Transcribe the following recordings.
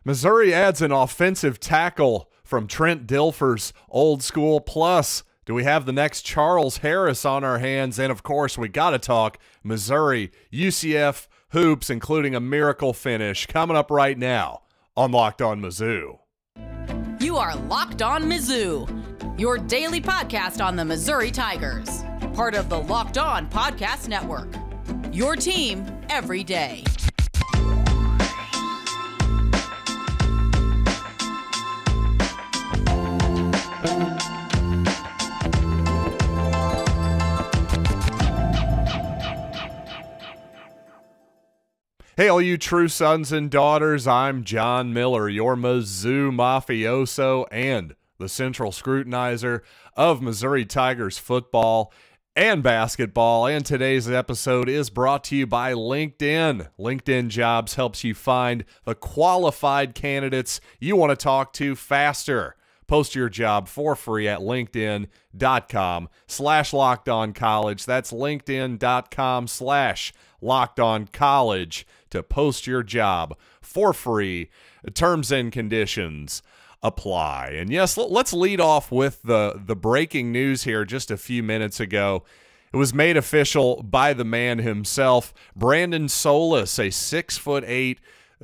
Missouri adds an offensive tackle from Trent Dilfer's old school. Plus, do we have the next Charles Harris on our hands? And, of course, we got to talk Missouri UCF hoops, including a miracle finish, coming up right now on Locked On Mizzou. You are Locked On Mizzou, your daily podcast on the Missouri Tigers. Part of the Locked On Podcast Network, your team every day. Hey, all you true sons and daughters, I'm John Miller, your Mizzou mafioso and the central scrutinizer of Missouri Tigers football and basketball. And today's episode is brought to you by LinkedIn. LinkedIn Jobs helps you find the qualified candidates you want to talk to faster. Post your job for free at linkedin.com/lockedoncollege. That's linkedin.com/lockedoncollege to post your job for free. Terms and conditions apply. And yes, let's lead off with the breaking news here just a few minutes ago. It was made official by the man himself, Brandon Solis, a 6'8",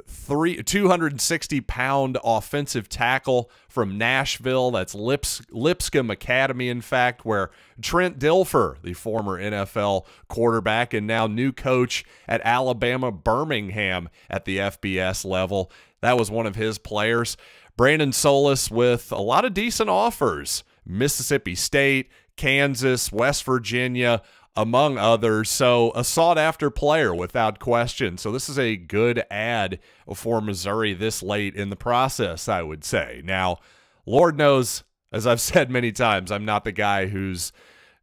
260-pound offensive tackle from Nashville. That's Lipscomb Academy, in fact, where Trent Dilfer, the former NFL quarterback and now new coach at Alabama Birmingham at the FBS level, that was one of his players. Brandon Solis with a lot of decent offers. Mississippi State, Kansas, West Virginia, among others. So a sought-after player without question. So this is a good ad for Missouri this late in the process, I would say. Now, Lord knows, as I've said many times, I'm not the guy whose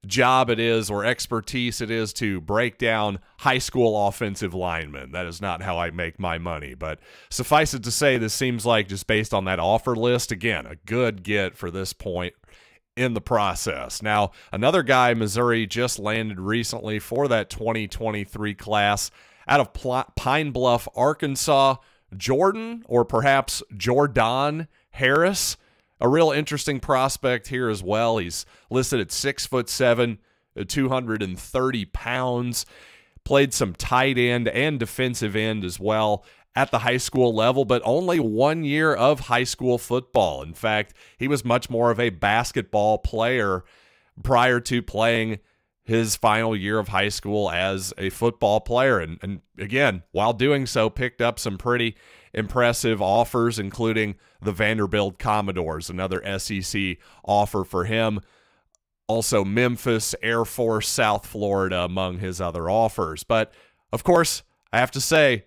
job it is or expertise it is to break down high school offensive linemen. That is not how I make my money. But suffice it to say, this seems like, just based on that offer list, again, a good get for this point in the process. Now, another guy Missouri just landed recently for that 2023 class out of Pine Bluff, Arkansas, Jordon, or perhaps Jordon Harris, a real interesting prospect here as well. He's listed at 6'7", 230 pounds, played some tight end and defensive end as well at the high school level, but only 1 year of high school football. In fact, he was much more of a basketball player prior to playing his final year of high school as a football player. And again, while doing so, picked up some pretty impressive offers, including the Vanderbilt Commodores, another SEC offer for him. Also Memphis, Air Force, South Florida among his other offers. But, of course, I have to say,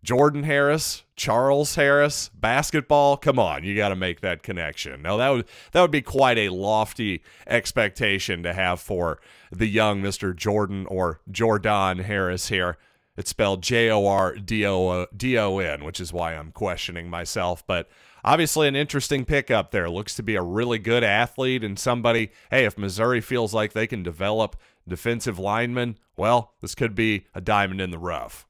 Jordan Harris, Charles Harris, basketball, come on, you got to make that connection. Now, that would be quite a lofty expectation to have for the young Mr. Jordan or Jordon Harris here. It's spelled Jordon, which is why I'm questioning myself. But obviously an interesting pickup there. Looks to be a really good athlete and somebody, hey, if Missouri feels like they can develop defensive linemen, well, this could be a diamond in the rough.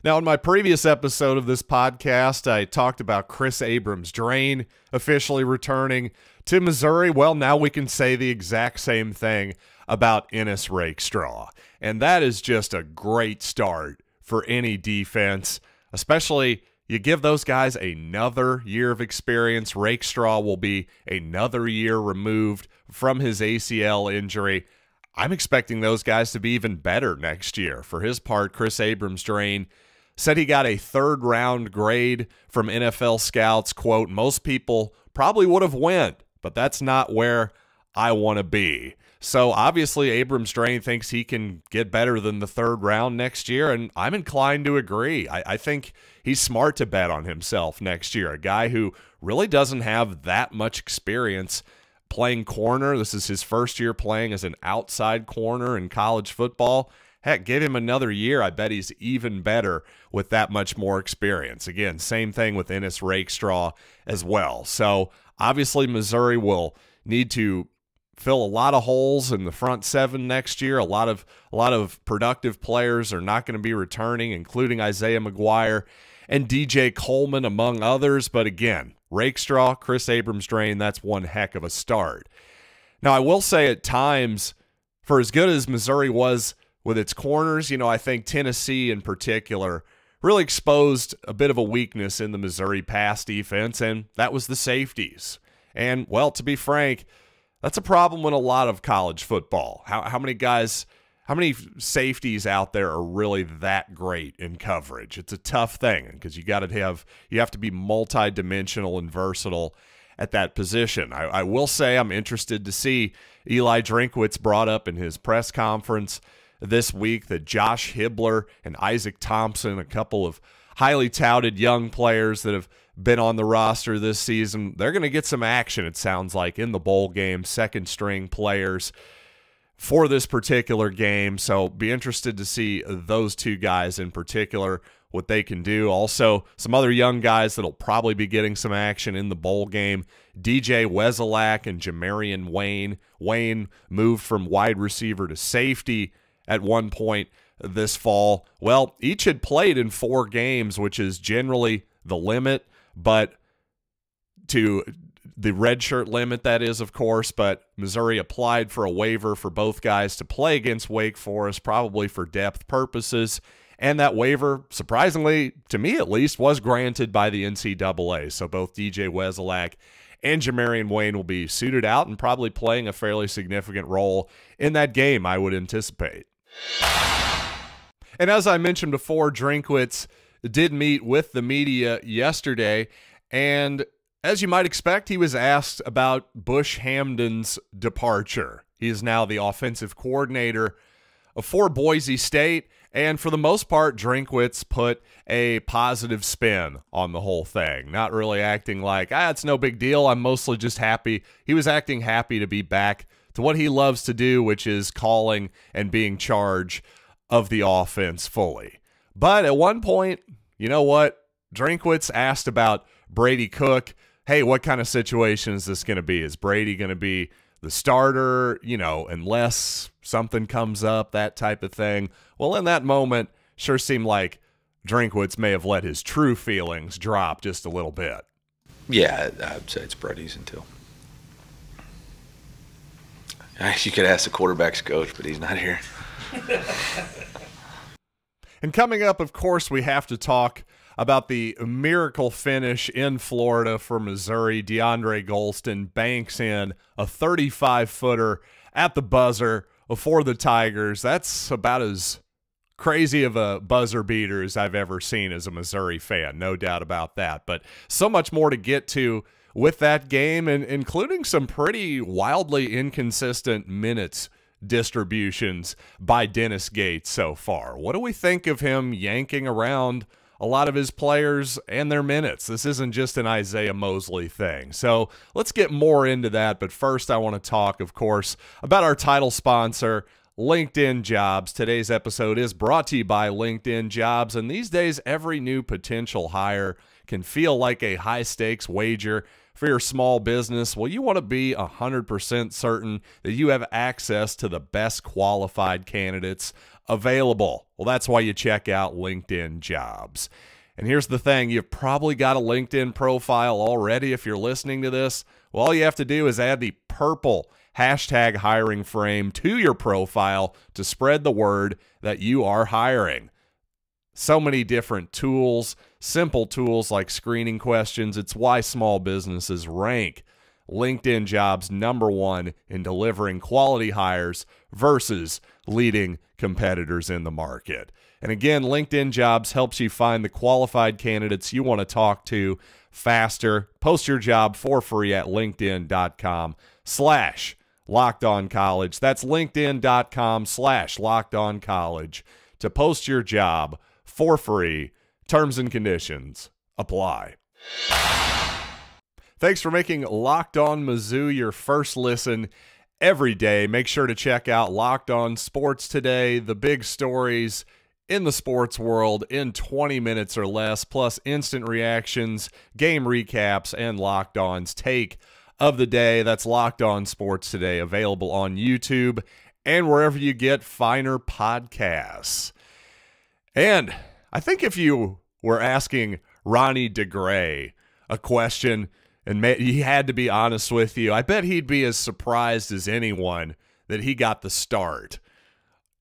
Now, in my previous episode of this podcast, I talked about Chris Abrams-Draine officially returning to Missouri. Well, now we can say the exact same thing about Ennis Rakestraw. And that is just a great start for any defense, especially you give those guys another year of experience. Rakestraw will be another year removed from his ACL injury. I'm expecting those guys to be even better next year. For his part, Chris Abrams-Draine said he got a third-round grade from NFL scouts. Quote, most people probably would have went, but that's not where I want to be. So obviously Abrams-Draine thinks he can get better than the third round next year, and I'm inclined to agree. I think he's smart to bet on himself next year, a guy who really doesn't have that much experience playing corner. This is his first year playing as an outside corner in college football. Heck, give him another year. I bet he's even better with that much more experience. Again, same thing with Ennis Rakestraw as well. So obviously Missouri will need to fill a lot of holes in the front seven next year. A lot of productive players are not going to be returning, including Isiaih McGuire and DJ Coleman, among others. But again, Rakestraw, Chris Abrams-Drain, that's one heck of a start. Now, I will say at times, for as good as Missouri was with its corners, I think Tennessee in particular really exposed a bit of a weakness in the Missouri pass defense, and that was the safeties. And, well, to be frank, that's a problem in a lot of college football. How many safeties out there are really that great in coverage? It's a tough thing because you have to be multi-dimensional and versatile at that position. I will say I'm interested to see Eli Drinkwitz brought up in his press conference this week that Josh Hibbler and Isaac Thompson, a couple of highly touted young players that have been on the roster this season, they're going to get some action, it sounds like, in the bowl game, second-string players for this particular game. So be interested to see those two guys in particular, what they can do. Also, some other young guys that'll probably be getting some action in the bowl game. DJ Wesolak and Jamarian Wayne. Wayne moved from wide receiver to safety at one point this fall. Well, each had played in 4 games, which is generally the limit, but to the redshirt limit, that is, of course, but Missouri applied for a waiver for both guys to play against Wake Forest, probably for depth purposes, and that waiver, surprisingly, to me at least, was granted by the NCAA. So both DJ Wesolak and Jamarian Wayne will be suited out and probably playing a fairly significant role in that game, I would anticipate. And as I mentioned before, Drinkwitz did meet with the media yesterday, and as you might expect, he was asked about Bush Hamdan's departure. He is now the offensive coordinator for Boise State, and for the most part, Drinkwitz put a positive spin on the whole thing, not really acting like, it's no big deal, I'm mostly just happy. He was acting happy to be back to what he loves to do, which is calling and being charge of the offense fully. But at one point, you know what? Drinkwitz asked about Brady Cook. Hey, what kind of situation is this going to be? Is Brady going to be the starter, unless something comes up, that type of thing? Well, in that moment, sure seemed like Drinkwitz may have let his true feelings drop just a little bit. Yeah, I'd say it's Brady's until. You could ask the quarterback's coach, but he's not here. And coming up, of course, we have to talk about the miracle finish in Florida for Missouri. DeAndre Golston banks in a 35-footer at the buzzer for the Tigers. That's about as crazy of a buzzer beater as I've ever seen as a Missouri fan, no doubt about that. But so much more to get to with that game, and including some pretty wildly inconsistent minutes distributions by Dennis Gates so far. What do we think of him yanking around a lot of his players and their minutes? This isn't just an Isiaih Mosley thing. So let's get more into that. But first, I want to talk, of course, about our title sponsor, LinkedIn Jobs. Today's episode is brought to you by LinkedIn Jobs. And these days, every new potential hire can feel like a high-stakes wager for your small business. Well, you want to be 100% certain that you have access to the best qualified candidates available. Well, that's why you check out LinkedIn Jobs. And here's the thing, you've probably got a LinkedIn profile already if you're listening to this. Well, all you have to do is add the purple hashtag hiring frame to your profile to spread the word that you are hiring. So many different tools, simple tools like screening questions. It's why small businesses rank LinkedIn Jobs #1 in delivering quality hires versus leading competitors in the market. And again, LinkedIn Jobs helps you find the qualified candidates you want to talk to faster. Post your job for free at linkedin.com/LockedOnCollege. That's linkedin.com/LockedOnCollege to post your job for free. Terms and conditions apply. Thanks for making Locked On Mizzou your first listen every day. Make sure to check out Locked On Sports Today, the big stories in the sports world in 20 minutes or less, plus instant reactions, game recaps, and Locked On's take of the day. That's Locked On Sports Today, available on YouTube and wherever you get finer podcasts. And I think if you we're asking Ronnie DeGray a question, and he had to be honest with you. I bet he'd be as surprised as anyone that he got the start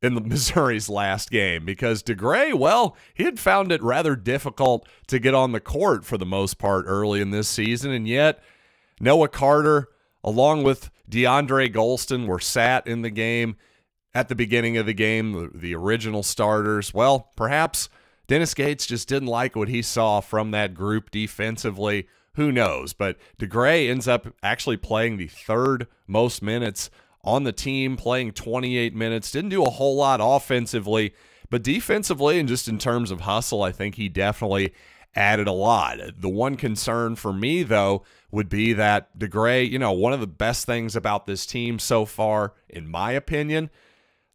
in the Missouri's last game, because DeGray, well, he had found it rather difficult to get on the court for the most part early in this season, and yet Noah Carter, along with DeAndre Golston, were sat in the game at the beginning of the game, the original starters. Well, perhaps Dennis Gates just didn't like what he saw from that group defensively. Who knows? But DeGray ends up actually playing the third most minutes on the team, playing 28 minutes. Didn't do a whole lot offensively, but defensively and just in terms of hustle, I think he definitely added a lot. The one concern for me, though, would be that DeGray, one of the best things about this team so far, in my opinion,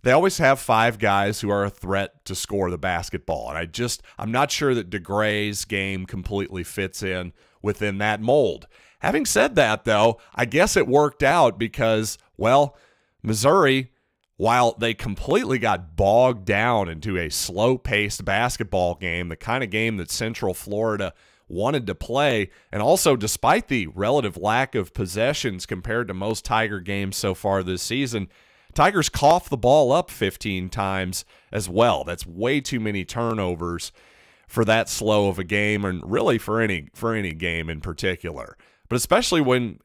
they always have 5 guys who are a threat to score the basketball. And I'm not sure that DeGray's game completely fits in within that mold. Having said that, though, I guess it worked out because, well, Missouri, while they completely got bogged down into a slow-paced basketball game, the kind of game that Central Florida wanted to play, and also despite the relative lack of possessions compared to most Tiger games so far this season, Tigers coughed the ball up 15 times as well. That's way too many turnovers for that slow of a game, and really for any game in particular. But especially when,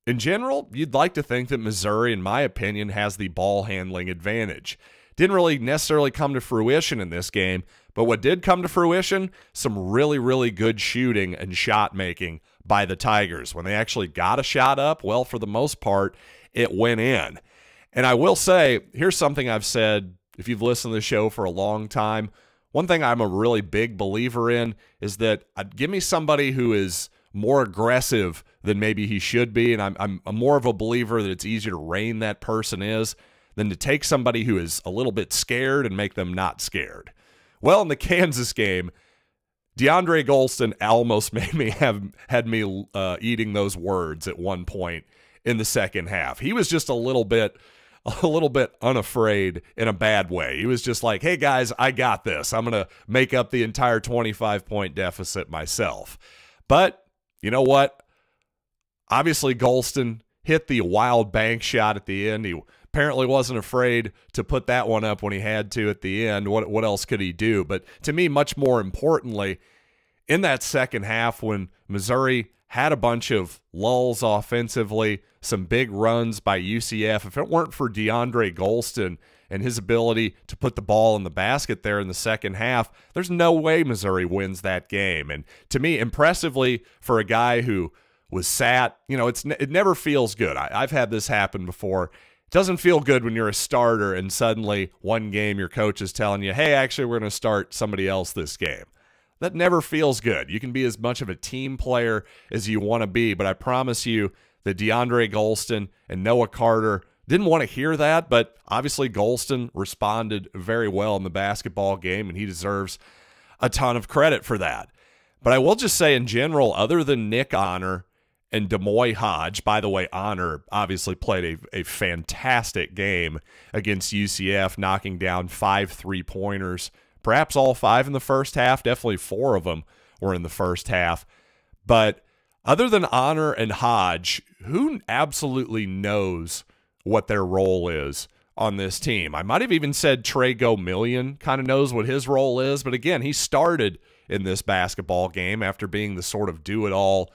in general, you'd like to think that Missouri, in my opinion, has the ball handling advantage. Didn't really necessarily come to fruition in this game, but what did come to fruition, some really, really good shooting and shot making by the Tigers. When they actually got a shot up, well, for the most part, it went in. And I will say, here's something I've said, if you've listened to the show for a long time, one thing I'm a really big believer in is that give me somebody who is more aggressive than maybe he should be, and I'm more of a believer that it's easier to rein that person is than to take somebody who is a little bit scared and make them not scared. Well, in the Kansas game, DeAndre Golston almost had me eating those words at one point in the second half. He was just a little bit unafraid in a bad way. He was just like, hey guys, I got this. I'm going to make up the entire 25-point deficit myself. But you know what? Obviously, Golston hit the wild bank shot at the end. He apparently wasn't afraid to put that one up when he had to at the end. What else could he do? But to me, much more importantly, in that second half when Missouri had a bunch of lulls offensively, some big runs by UCF. If it weren't for DeAndre Golston and his ability to put the ball in the basket there in the second half, there's no way Missouri wins that game. And to me, impressively, for a guy who was sat, it never feels good. I've had this happen before. It doesn't feel good when you're a starter and suddenly one game your coach is telling you, hey, actually, we're going to start somebody else this game. That never feels good. You can be as much of a team player as you want to be, but I promise you that DeAndre Golston and Noah Carter didn't want to hear that, but obviously Golston responded very well in the basketball game, and he deserves a ton of credit for that. But I will just say in general, other than Nick Honor and D'Moy Hodge, by the way, Honor obviously played a fantastic game against UCF, knocking down 5 3-pointers, perhaps all 5 in the first half. Definitely 4 of them were in the first half. But other than Honor and Hodge, who absolutely knows what their role is on this team? I might have even said Trey Gomillion kind of knows what his role is, but again, he started in this basketball game after being the sort of do-it-all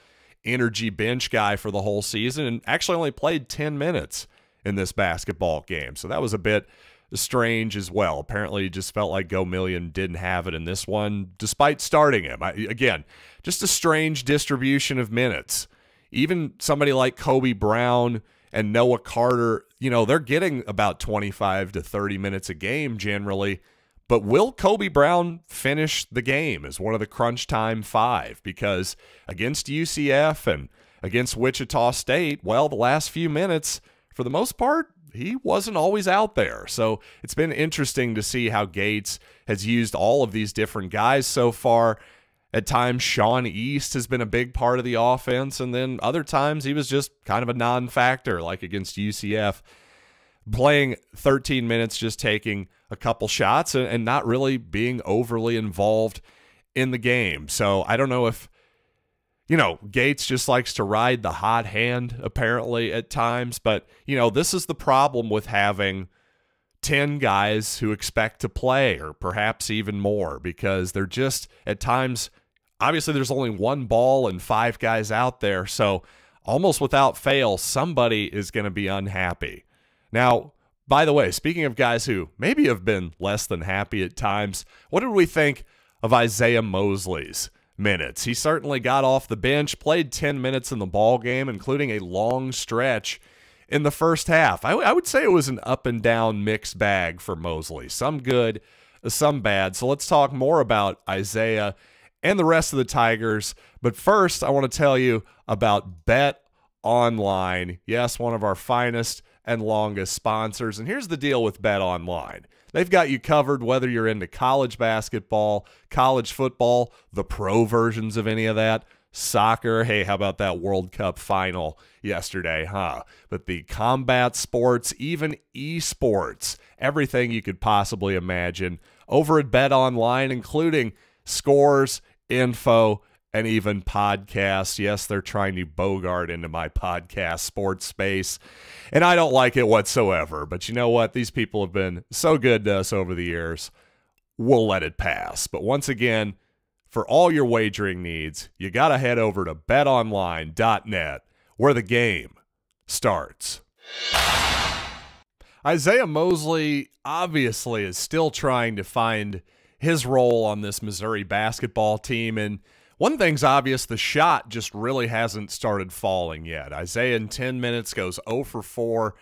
energy bench guy for the whole season and actually only played 10 minutes in this basketball game. So that was a bit strange as well. Apparently, it just felt like Gomillion didn't have it in this one, despite starting him. Again, just a strange distribution of minutes. Even somebody like Kobe Brown and Noah Carter, they're getting about 25 to 30 minutes a game generally. But will Kobe Brown finish the game as one of the crunch time 5? Because against UCF and against Wichita State, well, the last few minutes, for the most part, he wasn't always out there. So it's been interesting to see how Gates has used all of these different guys so far. At times, Sean East has been a big part of the offense, and then other times he was just kind of a non-factor, like against UCF, playing 13 minutes, just taking a couple shots and not really being overly involved in the game. So I don't know if, Gates just likes to ride the hot hand, apparently, at times. But, this is the problem with having 10 guys who expect to play, or perhaps even more, because they're just, at times, obviously there's only one ball and 5 guys out there. So almost without fail, somebody is going to be unhappy. Now, by the way, speaking of guys who maybe have been less than happy at times, what did we think of Isiaih Mosley's minutes? He certainly got off the bench, played 10 minutes in the ball game, including a long stretch in the first half. I would say it was an up and down mixed bag for Mosley. Some good, some bad. So let's talk more about Isiaih and the rest of the Tigers. But first, I want to tell you about BetOnline. Yes, one of our finest and longest sponsors. And here's the deal with BetOnline. They've got you covered whether you're into college basketball, college football, the pro versions of any of that, soccer. Hey, how about that World Cup final yesterday, huh? But the combat sports, even esports, everything you could possibly imagine over at BetOnline, including scores, info, and even podcasts. Yes, they're trying to bogart into my podcast sports space, and I don't like it whatsoever. But you know what? These people have been so good to us over the years. We'll let it pass. But once again, for all your wagering needs, you got to head over to betonline.net, where the game starts. Isiaih Mosley obviously is still trying to find his role on this Missouri basketball team, and one thing's obvious, the shot just really hasn't started falling yet. Isiaih in 10 minutes goes 0 for 4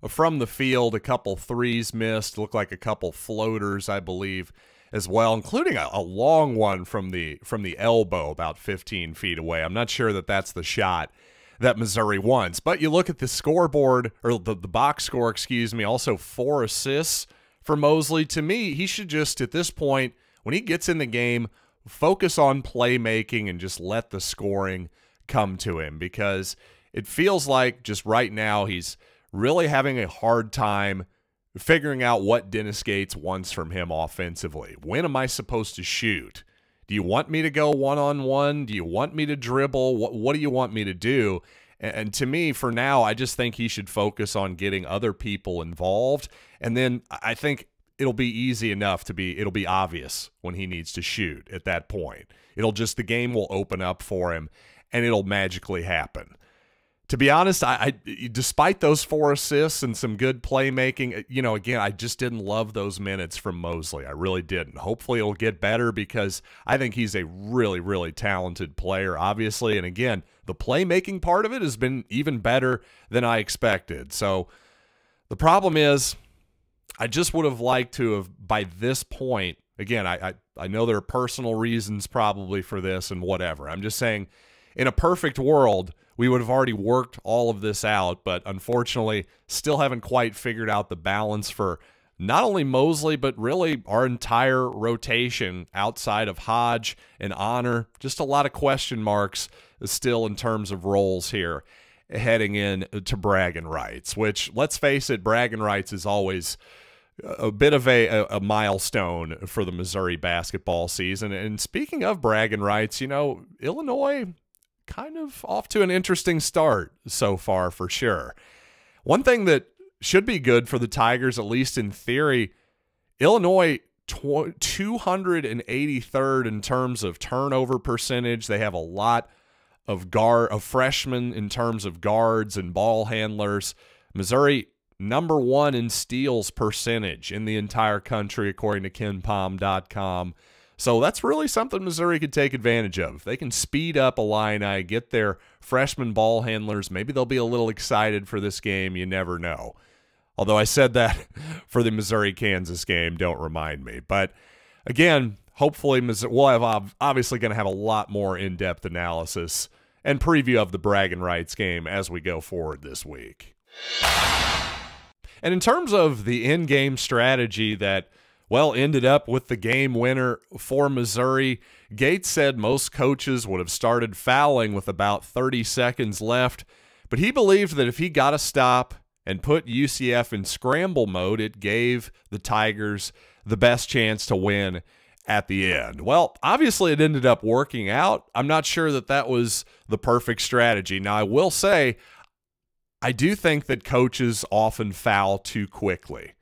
from the field, a couple threes missed, looked like a couple floaters, I believe, as well, including a long one from the elbow about 15 feet away. I'm not sure that that's the shot that Missouri wants. But you look at the scoreboard, or the box score, also 4 assists for Mosley. To me, he should just, at this point, when he gets in the game, focus on playmaking and just let the scoring come to him, because it feels like just right now he's really having a hard time figuring out what Dennis Gates wants from him offensively. When am I supposed to shoot? Do you want me to go one-on-one? Do you want me to dribble? What do you want me to do? And to me, for now, I just think he should focus on getting other people involved. And then I think it'll be easy enough it'll be obvious when he needs to shoot at that point. The game will open up for him, and it'll magically happen. To be honest, I despite those 4 assists and some good playmaking, again, I just didn't love those minutes from Mosley. I really didn't. Hopefully it'll get better, because I think he's a really, really talented player, obviously. And again, the playmaking part of it has been even better than I expected. So the problem is, I just would have liked to have, by this point, again, I know there are personal reasons probably for this and whatever. I'm just saying, in a perfect world, we would have already worked all of this out, but unfortunately still haven't quite figured out the balance for not only Mosley, but really our entire rotation outside of Hodge and Honor. Just a lot of question marks still in terms of roles here heading in to bragging rights, which, let's face it, bragging rights is always a bit of a milestone for the Missouri basketball season. And speaking of bragging rights, Illinois kind of off to an interesting start so far, for sure. One thing that should be good for the Tigers, at least in theory, Illinois 283rd in terms of turnover percentage. They have a lot of freshmen in terms of guards and ball handlers. Missouri #1 in steals percentage in the entire country, according to KenPom.com. So that's really something Missouri could take advantage of. They can speed up Illini, get their freshman ball handlers. Maybe they'll be a little excited for this game. You never know. Although I said that for the Missouri-Kansas game, don't remind me. But again, hopefully we'll have obviously going to have a lot more in-depth analysis and preview of the bragging rights game as we go forward this week. And in terms of the in-game strategy that ended up with the game winner for Missouri, Gates said most coaches would have started fouling with about 30 seconds left, but he believed that if he got a stop and put UCF in scramble mode, it gave the Tigers the best chance to win at the end. Well, obviously it ended up working out. I'm not sure that that was the perfect strategy. Now, I will say, I do think that coaches often foul too quickly.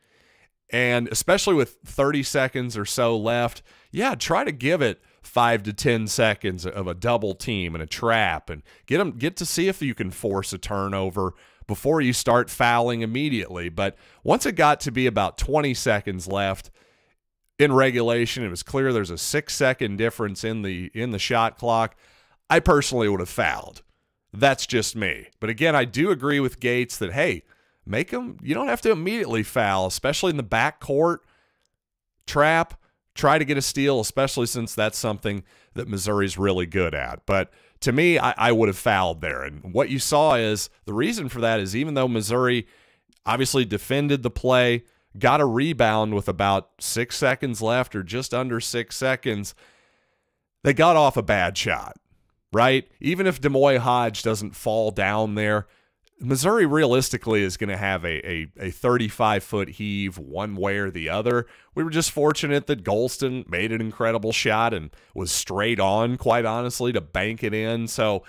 And especially with 30 seconds or so left, yeah, try to give it 5 to 10 seconds of a double team and a trap and get to see if you can force a turnover before you start fouling immediately. But once it got to be about 20 seconds left in regulation, it was clear there's a 6-second difference in the shot clock. I personally would have fouled. That's just me. But again, I do agree with Gates that, hey, make them, you don't have to immediately foul, especially in the backcourt. Trap, try to get a steal, especially since that's something that Missouri's really good at. But to me, I would have fouled there. And what you saw is the reason for that is even though Missouri obviously defended the play, got a rebound with about 6 seconds left or just under 6 seconds, they got off a bad shot, right? Even if Hodge doesn't fall down there, Missouri realistically is going to have a 35-foot heave one way or the other. We were just fortunate that Golston made an incredible shot and was straight on, quite honestly, to bank it in. So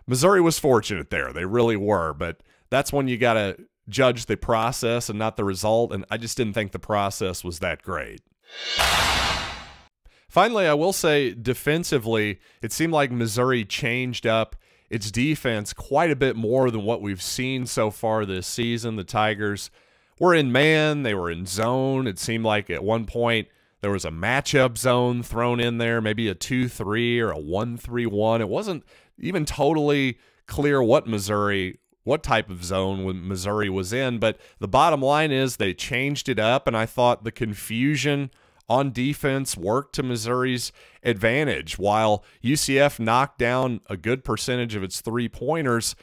Missouri was fortunate there. They really were. But that's when you got to judge the process and not the result, and I just didn't think the process was that great. Finally, I will say defensively, it seemed like Missouri changed up its defense quite a bit more than what we've seen so far this season. The Tigers were in man, they were in zone. It seemed like at one point there was a matchup zone thrown in there, maybe a 2-3 or a 1-3-1. It wasn't even totally clear what type of zone Missouri was in, but the bottom line is they changed it up, and I thought the confusion on defense worked to Missouri's advantage. While UCF knocked down a good percentage of its three-pointers,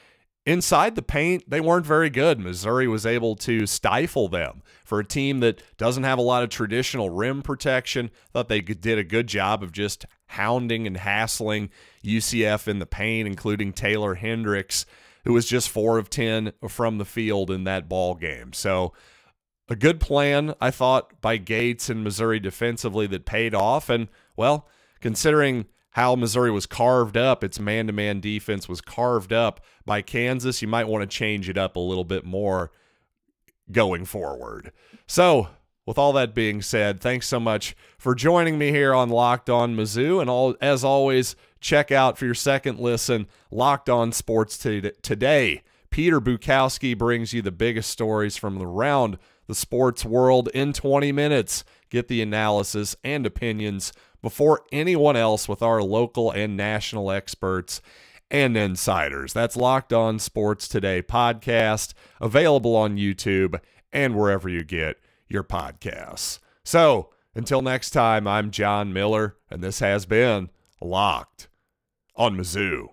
inside the paint, they weren't very good. Missouri was able to stifle them. For a team that doesn't have a lot of traditional rim protection, thought they did a good job of just hounding and hassling UCF in the paint, including Taylor Hendricks, who was just 4 of 10 from the field in that ball game. So a good plan, I thought, by Gates and Missouri defensively that paid off. And, well, considering how Missouri was carved up, its man-to-man defense was carved up by Kansas, you might want to change it up a little bit more going forward. So, with all that being said, thanks so much for joining me here on Locked On Mizzou. And as always, check out for your second listen, Locked On Sports Today. Peter Bukowski brings you the biggest stories from around the sports world in 20 minutes. Get the analysis and opinions before anyone else with our local and national experts and insiders. That's Locked On Sports Today podcast, available on YouTube and wherever you get your podcasts. So, until next time, I'm John Miller, and this has been Locked on Mizzou.